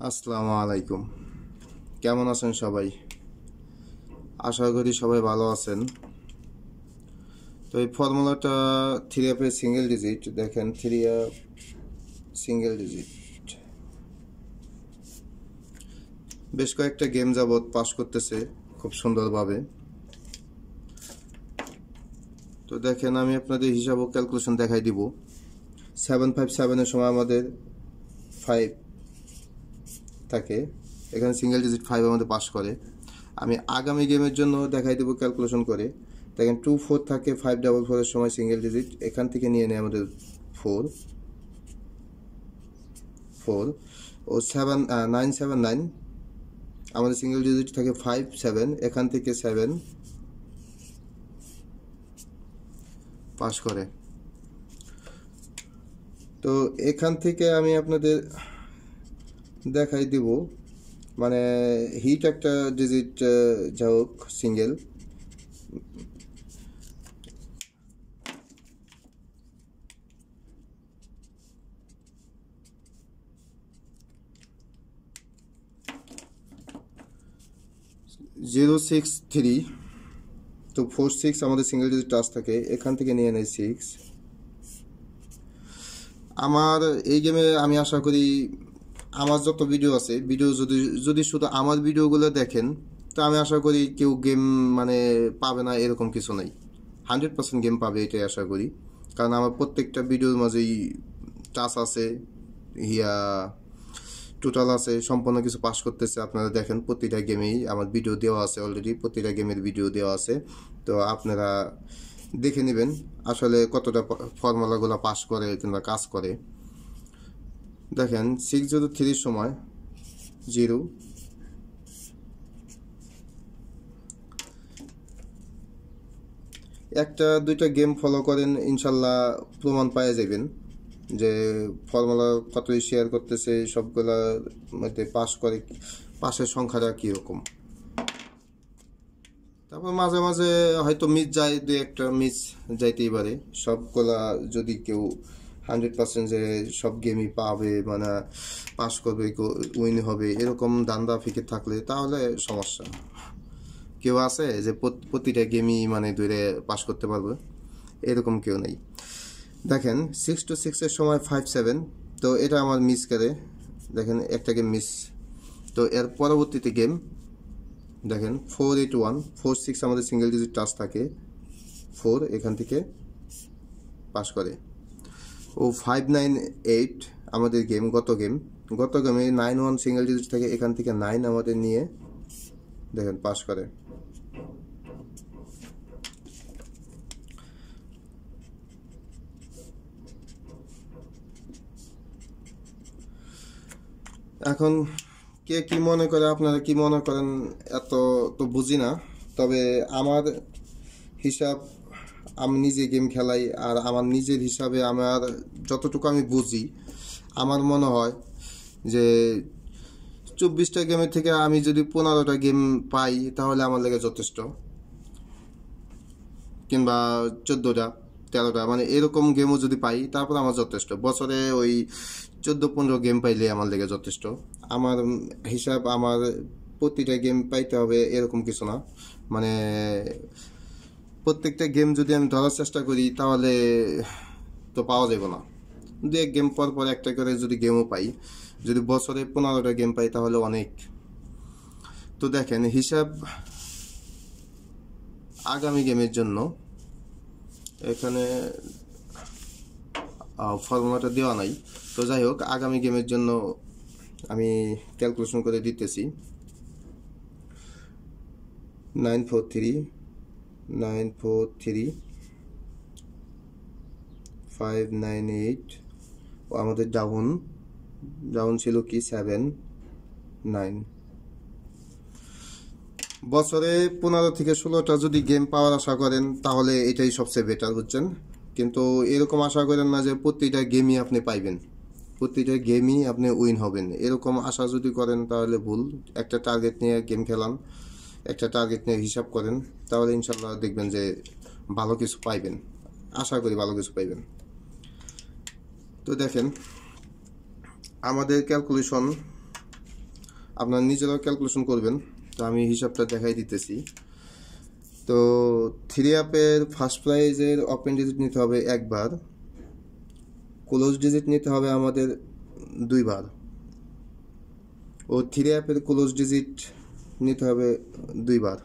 আসসালামু আলাইকুম। কেমন আছেন সবাই? আশা করি সবাই ভালো আছেন। তো এই ফর্মুলাটা 3 আপের সিঙ্গেল ডিজিট, দেখেন 3 আপ সিঙ্গেল ডিজিট বেশ কয়েকটা গেম যাবত পাস করতেছে খুব সুন্দরভাবে। তো দেখেন আমি আপনাদের হিসাব ও ক্যালকুলেশন দেখাই দিব। 757 এর সময় আমাদের 5 থাকে, এখানে সিঙ্গেল ডিজিট 5 আমাদের পাস করে। আমি আগামী গেমের জন্য দেখাই দেবো ক্যালকুলেশন করে। দেখেন 2 4 থাকে, 5 4 4 এর সময় সিঙ্গেল ডিজিট এখান থেকে নিয়ে নেয় আমাদের 4 4 ও 979 আমাদের সিঙ্গেল ডিজিট থাকে 5 7, এখান থেকে 7 পাস করে। তো এখান থেকে আমি আপনাদের দেখাই দিব, মানে হিট একটা ডিজিট যা হোক সিঙ্গেল, জিরো 6 3। তো 4 6 আমাদের সিঙ্গেল ডিজিট টাচ থাকে, এখান থেকে নিয়ে নেয় 6। আমার এই গেমে আমি আশা করি আমার যত ভিডিও আছে, ভিডিও যদি যদি শুধু আমার ভিডিওগুলো দেখেন, তো আমি আশা করি কেউ গেম মানে পাবে না এরকম কিছু নেই। 100% গেম পাবে এটাই আশা করি, কারণ আমার প্রত্যেকটা ভিডিওর মাঝেই টাচ আছে, ইয়া টোটাল আছে, সম্পূর্ণ কিছু পাস করতেছে। আপনারা দেখেন প্রতিটা গেমেই আমার ভিডিও দেওয়া আছে, অলরেডি প্রতিটা গেমের ভিডিও দেওয়া আছে। তো আপনারা দেখে নেবেন আসলে কতটা ফর্মুলাগুলো পাস করে কিংবা কাজ করে। দেখেন 603 সময় 0, একটা দুইটা গেম ফলো করেন, ইনশাল্লাহ প্রমাণ পাওয়া যাবেন যে ফর্মুলা কতই শেয়ার করতেছে, সবগুলার মধ্যে পাস করে পাসের সংখ্যাটা কীরকম। তারপর মাঝে মাঝে হয়তো মিস যায়, দু একটা মিস যাইতেই পারে। সবগুলা যদি কেউ 100% যে সব গেমই পাবে, মানে পাস করবে, উইন হবে, এরকম দান্দা ফিকে থাকলে তাহলে সমস্যা। কেউ আছে যে প্রতিটা গেমই মানে ধরে পাস করতে পারবে, এরকম কেউ নেই। দেখেন 6 to 6 এর সময় 5 7, তো এটা আমার মিস করে, দেখেন একটা গেম মিস। তো এর পরবর্তীতে গেম দেখেন 4 8 1 4 6 আমাদের সিঙ্গেল ডিজিট টাচ থাকে, 4 এখান থেকে পাস করে। ও 5 9 8 আমাদের গেম, গত গেমে 9 1 সিঙ্গেল ডিজিট থাকে, এখান থেকে 9 আমাদের নিয়ে দেখেন পাস করে। এখন কে কি মনে করে, আপনারা কি মনে করেন এত তো বুঝি না, তবে আমার হিসাব, আমি নিজে গেম খেলাই আর আমার নিজের হিসাবে আমার যতটুকু আমি বুঝি, আমার মনে হয় যে 24টা গেমের থেকে আমি যদি 15টা গেম পাই তাহলে আমার লেগে যথেষ্ট, কিংবা 14টা 13টা, মানে এরকম গেমও যদি পাই তারপর আমার যথেষ্ট। বছরে ওই 14 15 গেম পাইলে আমার লেগে যথেষ্ট। আমার হিসাব, আমার প্রতিটা গেম পাইতে হবে এরকম কিছু না, মানে প্রত্যেকটা গেম যদি আমি ধরার চেষ্টা করি তাহলে তো পাওয়া যাবে না। দু এক গেম পর পর একটা করে যদি গেমও পাই, যদি বছরে 15টা গেম পাই তাহলে অনেক। তো দেখেন হিসাব আগামী গেমের জন্য এখানে ফর্মুলাটা দেওয়া নাই, তো যাই হোক আগামী গেমের জন্য আমি ক্যালকুলেশন করে দিতেছি। 943 943 598, ও আমাদের ডাউন ছিল কি 7 9। বছরে 15 থেকে 16টা যদি গেম পাওয়ার আশা করেন তাহলে এটাই সবচেয়ে বেটার, বুঝছেন? কিন্তু এরকম আশা করেন না যে প্রতিটা গেমই আপনি পাইবেন, প্রতিটা গেমই আপনি উইন হবেন, এরকম আশা যদি করেন তাহলে ভুল। একটা টার্গেট নিয়ে গেম খেলান, একটা টার্গেট নিয়ে হিসাব করেন, তাহলে ইনশাল্লাহ দেখবেন যে ভালো কিছু পাইবেন, আশা করি ভালো কিছু পাইবেন। তো দেখেন আমাদের ক্যালকুলেশন আপনারা নিজেরাও ক্যালকুলেশন করবেন। তো আমি হিসাবটা দেখাই দিতেছি। তো 3 আপের ফার্স্ট প্রাইজের ওপেন ডিজিট নিতে হবে একবার, ক্লোজ ডিজিট নিতে হবে আমাদের 2 বার, ও 3 আপের ক্লোজ ডিজিট নিতে হবে 2 বার,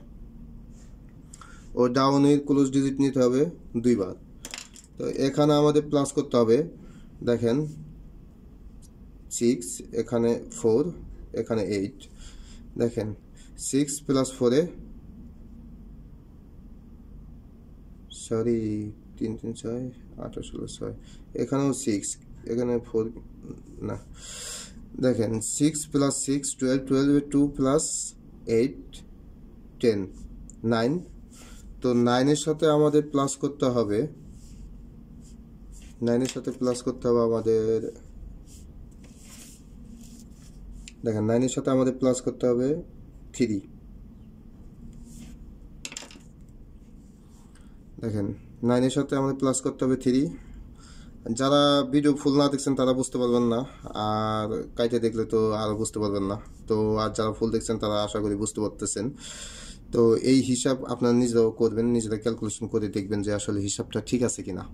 ও ডাউনের ক্লোজ ডিজিট নিতে হবে 2 বার। তো এখানে আমাদের প্লাস করতে হবে, দেখেন 6, এখানে 4, এখানে 8, দেখেন 6 প্লাস 4 সরি 3 3 6 8 16 6, এখানেও 6, এখানে 4 না, দেখেন 6 প্লাস 6 12, 12 2 প্লাস 8 10 9। তো 9 এর সাথে আমাদের প্লাস করতে হবে, 9 এর সাথে প্লাস করতে হবে আমাদের, দেখেন 9 এর সাথে আমাদের প্লাস করতে হবে 3, দেখেন 9 এর সাথে আমাদের প্লাস করতে হবে 3। যারা ভিডিও ফুল না দেখছেন তারা বুঝতে পারবেন না, আর কাইটে দেখলে তো আরও বুঝতে পারবেন না। তো আর যারা ফুল দেখছেন তারা আশা করি বুঝতে পারতেছেন। তো এই হিসাব আপনারা নিজেরাও করবেন, নিজেরা ক্যালকুলেশন করে দেখবেন যে আসলে হিসাবটা ঠিক আছে কিনা।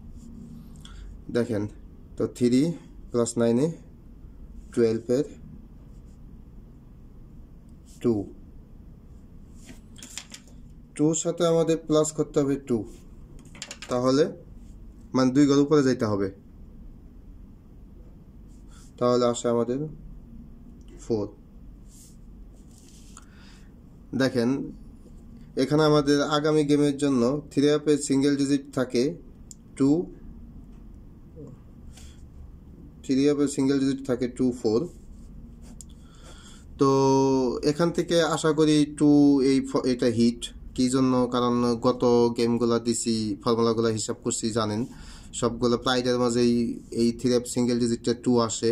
দেখেন তো 3 প্লাস 9 12 2, 2 সাথে আমাদের প্লাস করতে হবে 2, তাহলে মানে 2 ঘর উপরে যাইতে হবে, তাহলে আসে আমাদের 4। দেখেন এখানে আমাদের আগামী গেমের জন্য 3 আপের সিঙ্গেল ডিজিট থাকে 2, 3 আপের সিঙ্গেল ডিজিট থাকে 2 4। তো এখান থেকে আশা করি 2 এটা হিট কি জন্য, কারণ গত গেমগুলো দিছি ফর্মুলাগুলো হিসাব করছি জানেন, সবগুলো প্রাইডের মাঝেই এই 3 আপ সিঙ্গেল ডিজিটটা 2 আসে।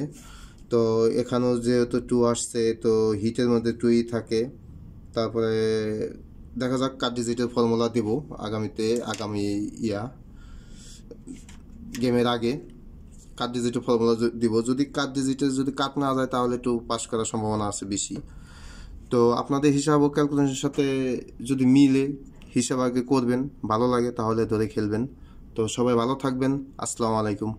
তো এখানেও যেহেতু 2 আসছে, তো হিটের মধ্যে 2ই থাকে। তারপরে দেখা যাক কাট ডিজিটের ফর্মুলা দিব আগামী গেমের আগে কাট ডিজিটের ফর্মুলা দিব। যদি কাট না যায় তাহলে একটু পাস করার সম্ভাবনা আছে বেশি। তো আপনাদের হিসাব ও ক্যালকুলেশনের সাথে যদি মিলে হিসাব আগে করবেন, ভালো লাগে তাহলে ধরে খেলবেন। তো সবাই ভালো থাকবেন, আসসালামু আলাইকুম।